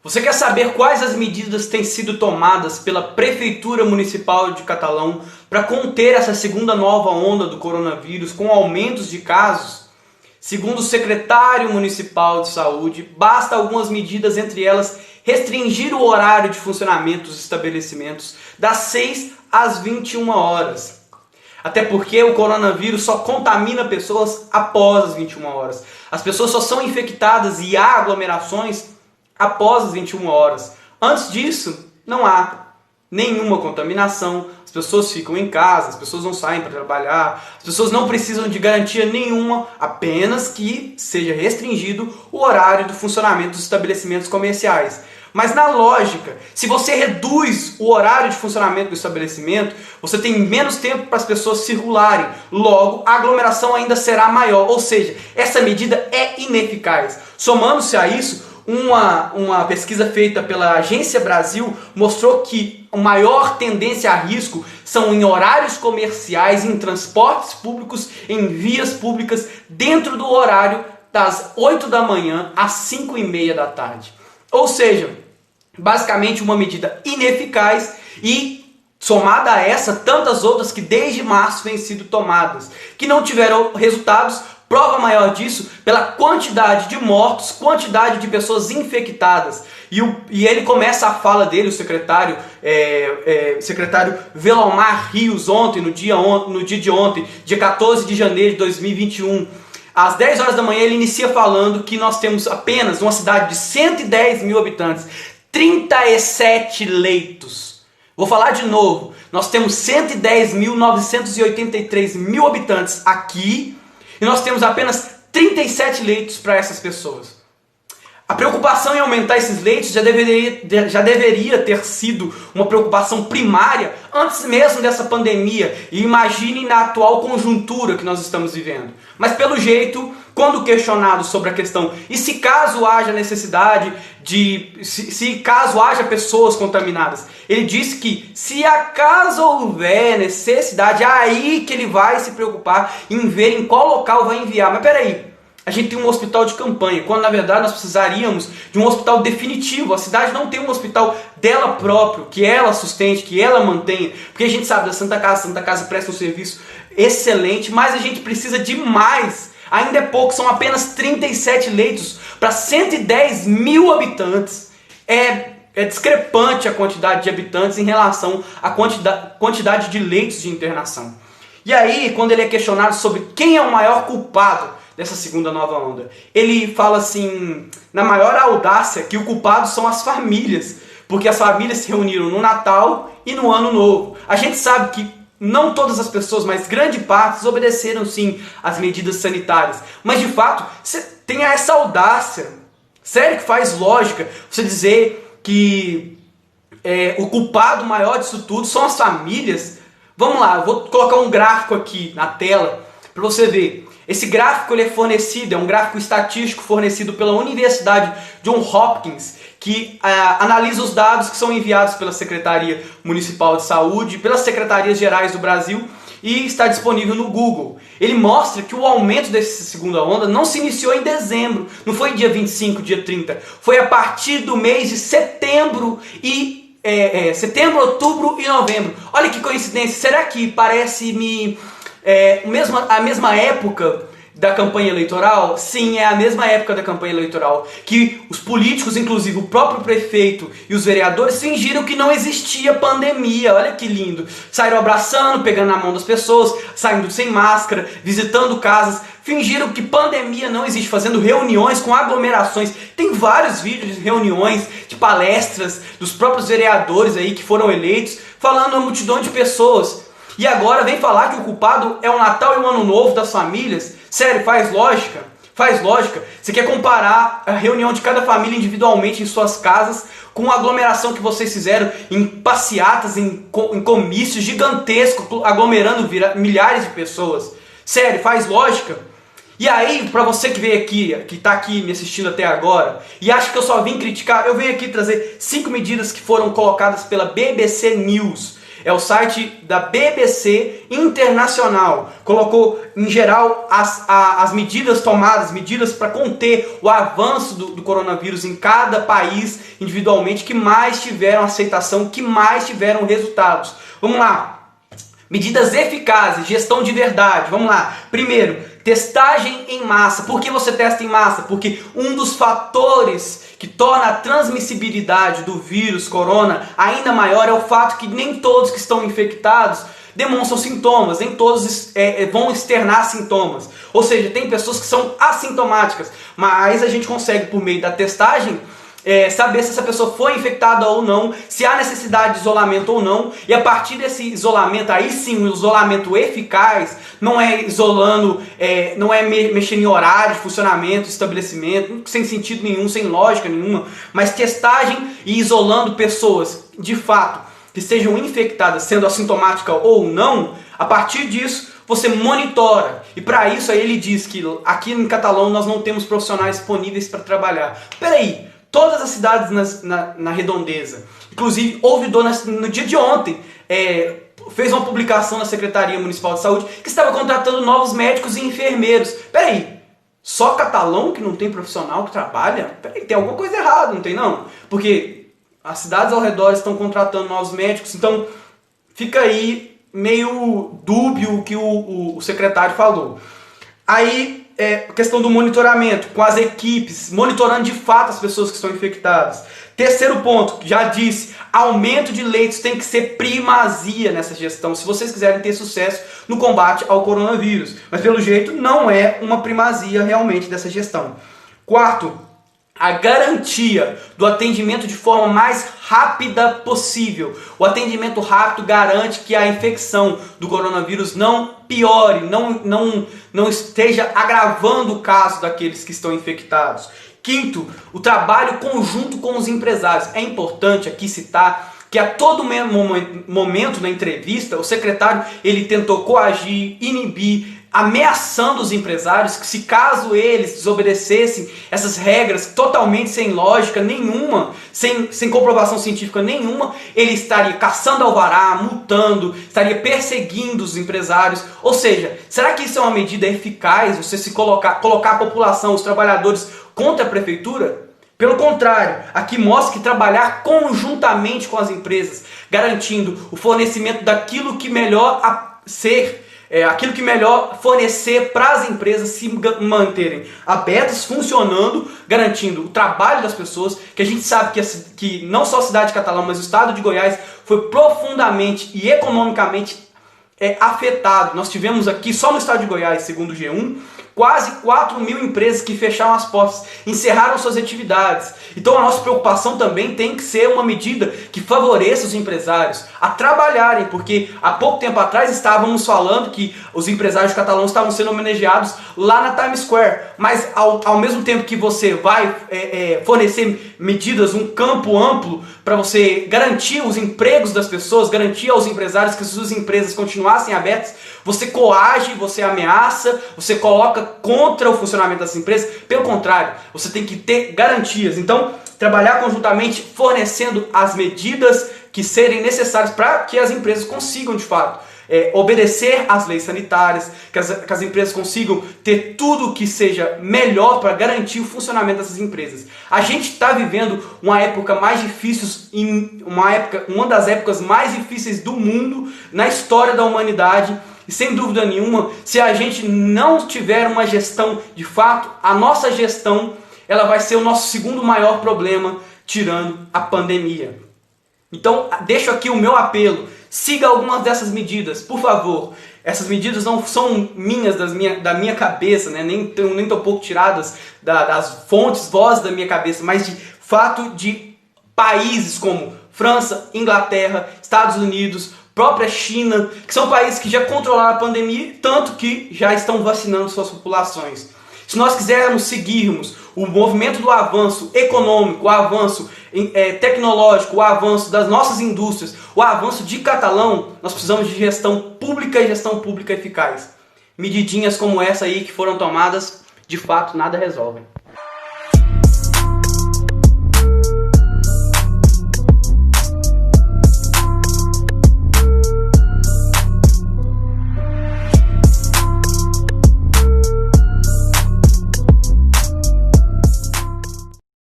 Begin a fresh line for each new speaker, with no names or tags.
Você quer saber quais as medidas têm sido tomadas pela Prefeitura Municipal de Catalão para conter essa segunda nova onda do coronavírus com aumentos de casos? Segundo o secretário municipal de saúde, basta algumas medidas, entre elas restringir o horário de funcionamento dos estabelecimentos das 6 às 21 horas. Até porque o coronavírus só contamina pessoas após as 21 horas. As pessoas só são infectadas e há aglomerações após as 21 horas. Antes disso, não há nenhuma contaminação, as pessoas ficam em casa, as pessoas não saem para trabalhar, as pessoas não precisam de garantia nenhuma, apenas que seja restringido o horário do funcionamento dos estabelecimentos comerciais. Mas na lógica, se você reduz o horário de funcionamento do estabelecimento, você tem menos tempo para as pessoas circularem, logo a aglomeração ainda será maior, ou seja, essa medida é ineficaz. Somando-se a isso, uma pesquisa feita pela Agência Brasil mostrou que a maior tendência a risco são em horários comerciais, em transportes públicos, em vias públicas, dentro do horário das 8 da manhã às 5h30 da tarde. Ou seja, basicamente uma medida ineficaz e, somada a essa, tantas outras que desde março vêm sido tomadas, que não tiveram resultados. Prova maior disso pela quantidade de mortos, quantidade de pessoas infectadas. E ele começa a fala dele, o secretário Velomar Rios, ontem, no dia de ontem, dia 14 de janeiro de 2021. Às 10 horas da manhã ele inicia falando que nós temos apenas uma cidade de 110 mil habitantes, 37 leitos. Vou falar de novo, nós temos 110.983 mil habitantes aqui, e nós temos apenas 37 leitos para essas pessoas. A preocupação em aumentar esses leitos já deveria ter sido uma preocupação primária antes mesmo dessa pandemia. E imagine na atual conjuntura que nós estamos vivendo. Mas pelo jeito, quando questionado sobre a questão, e se caso haja necessidade se caso haja pessoas contaminadas, ele disse que se acaso houver necessidade, é aí que ele vai se preocupar em ver em qual local vai enviar. Mas peraí, a gente tem um hospital de campanha, quando na verdade nós precisaríamos de um hospital definitivo. A cidade não tem um hospital dela próprio, que ela sustente, que ela mantenha, porque a gente sabe da Santa Casa presta um serviço excelente, mas a gente precisa de mais. Ainda é pouco, são apenas 37 leitos para 110 mil habitantes. É discrepante a quantidade de habitantes em relação à quantidade de leitos de internação. E aí, quando ele é questionado sobre quem é o maior culpado dessa segunda nova onda, ele fala assim, na maior audácia, que o culpado são as famílias, porque as famílias se reuniram no Natal e no Ano Novo. A gente sabe que não todas as pessoas, mas grande parte obedeceram sim às medidas sanitárias. Mas de fato, você tem essa audácia. Sério que faz lógica você dizer que o culpado maior disso tudo são as famílias? Vamos lá, eu vou colocar um gráfico aqui na tela para você ver. Esse gráfico ele é fornecido, é um gráfico estatístico fornecido pela Universidade Johns Hopkins, que analisa os dados que são enviados pela Secretaria Municipal de Saúde, pelas Secretarias Gerais do Brasil, e está disponível no Google. Ele mostra que o aumento dessa segunda onda não se iniciou em dezembro, não foi dia 25, dia 30, foi a partir do mês de setembro, outubro e novembro. Olha que coincidência, será que parece-me a mesma época da campanha eleitoral? Sim, é a mesma época da campanha eleitoral, que os políticos, inclusive o próprio prefeito e os vereadores, fingiram que não existia pandemia. Olha que lindo, saíram abraçando, pegando na mão das pessoas, saindo sem máscara, visitando casas, fingiram que pandemia não existe, fazendo reuniões com aglomerações. Tem vários vídeos de reuniões, de palestras dos próprios vereadores aí que foram eleitos, falando a multidão de pessoas. E agora vem falar que o culpado é o Natal e o Ano Novo das famílias? Sério, faz lógica? Faz lógica? Você quer comparar a reunião de cada família individualmente em suas casas com a aglomeração que vocês fizeram em passeatas, em comícios gigantescos, aglomerando milhares de pessoas? Sério, faz lógica? E aí, para você que veio aqui, que está aqui me assistindo até agora, e acha que eu só vim criticar, eu venho aqui trazer 5 medidas que foram colocadas pela BBC News. É o site da BBC Internacional. Colocou, em geral, as medidas tomadas, medidas para conter o avanço do coronavírus em cada país individualmente, que mais tiveram aceitação, que mais tiveram resultados. Vamos lá. Medidas eficazes, gestão de verdade. Vamos lá. Primeiro, testagem em massa. Por que você testa em massa? Porque um dos fatores que torna a transmissibilidade do vírus corona ainda maior é o fato que nem todos que estão infectados demonstram sintomas, nem todos vão externar sintomas. Ou seja, tem pessoas que são assintomáticas, mas a gente consegue, por meio da testagem, saber se essa pessoa foi infectada ou não, se há necessidade de isolamento ou não, e a partir desse isolamento, aí sim, o isolamento eficaz, não é isolando, não é mexendo em horário de funcionamento, estabelecimento, sem sentido nenhum, sem lógica nenhuma, mas testagem e isolando pessoas, de fato, que estejam infectadas, sendo assintomática ou não. A partir disso, você monitora. E para isso aí ele diz que aqui em Catalão nós não temos profissionais disponíveis para trabalhar. Peraí, todas as cidades na redondeza, inclusive ouvidor no dia de ontem, fez uma publicação na Secretaria Municipal de Saúde que estava contratando novos médicos e enfermeiros. Peraí, só Catalão que não tem profissional que trabalha? Peraí, tem alguma coisa errada, não tem não? Porque as cidades ao redor estão contratando novos médicos, então fica aí meio dúbio o que o secretário falou. Aí, questão do monitoramento, com as equipes, monitorando de fato as pessoas que estão infectadas. Terceiro ponto, já disse, aumento de leitos tem que ser primazia nessa gestão, se vocês quiserem ter sucesso no combate ao coronavírus. Mas pelo jeito não é uma primazia realmente dessa gestão. Quarto, a garantia do atendimento de forma mais rápida possível. O atendimento rápido garante que a infecção do coronavírus não piore, não esteja agravando o caso daqueles que estão infectados. Quinto, o trabalho conjunto com os empresários. É importante aqui citar que a todo momento na entrevista, o secretário ele tentou coagir, inibir, ameaçando os empresários que, se caso eles desobedecessem essas regras totalmente sem lógica nenhuma, sem comprovação científica nenhuma, ele estaria caçando alvará, multando, estaria perseguindo os empresários. Ou seja, será que isso é uma medida eficaz, você se colocar a população, os trabalhadores contra a prefeitura? Pelo contrário, aqui mostra que trabalhar conjuntamente com as empresas, garantindo o fornecimento daquilo que melhor aquilo que melhor fornecer para as empresas se manterem abertas, funcionando, garantindo o trabalho das pessoas, que a gente sabe que não só a cidade de Catalão, mas o estado de Goiás foi profundamente e economicamente afetado. Nós tivemos aqui, só no estado de Goiás, segundo o G1, quase 4.000 empresas que fecharam as portas, encerraram suas atividades. Então a nossa preocupação também tem que ser uma medida que favoreça os empresários a trabalharem, porque há pouco tempo atrás estávamos falando que os empresários catalãos estavam sendo homenageados lá na Times Square, mas ao mesmo tempo que você vai fornecer medidas, um campo amplo para você garantir os empregos das pessoas, garantir aos empresários que suas empresas continuassem abertas, você coage, você ameaça, você coloca contra o funcionamento das empresas. Pelo contrário, você tem que ter garantias. Então, trabalhar conjuntamente, fornecendo as medidas que serem necessárias para que as empresas consigam, de fato, obedecer às leis sanitárias, que as empresas consigam ter tudo que seja melhor para garantir o funcionamento dessas empresas. A gente está vivendo uma época mais difícil, uma das épocas mais difíceis do mundo, na história da humanidade. E sem dúvida nenhuma, se a gente não tiver uma gestão de fato, a nossa gestão ela vai ser o nosso segundo maior problema, tirando a pandemia. Então, deixo aqui o meu apelo. Siga algumas dessas medidas, por favor. Essas medidas não são minhas, da minha cabeça, né? Nem tão pouco tiradas das fontes, vozes da minha cabeça, mas de fato de países como França, Inglaterra, Estados Unidos, própria China, que são países que já controlaram a pandemia, tanto que já estão vacinando suas populações. Se nós quisermos seguirmos o movimento do avanço econômico, o avanço tecnológico, o avanço das nossas indústrias, o avanço de Catalão, nós precisamos de gestão pública e gestão pública eficaz. Medidinhas como essa aí que foram tomadas, de fato, nada resolvem.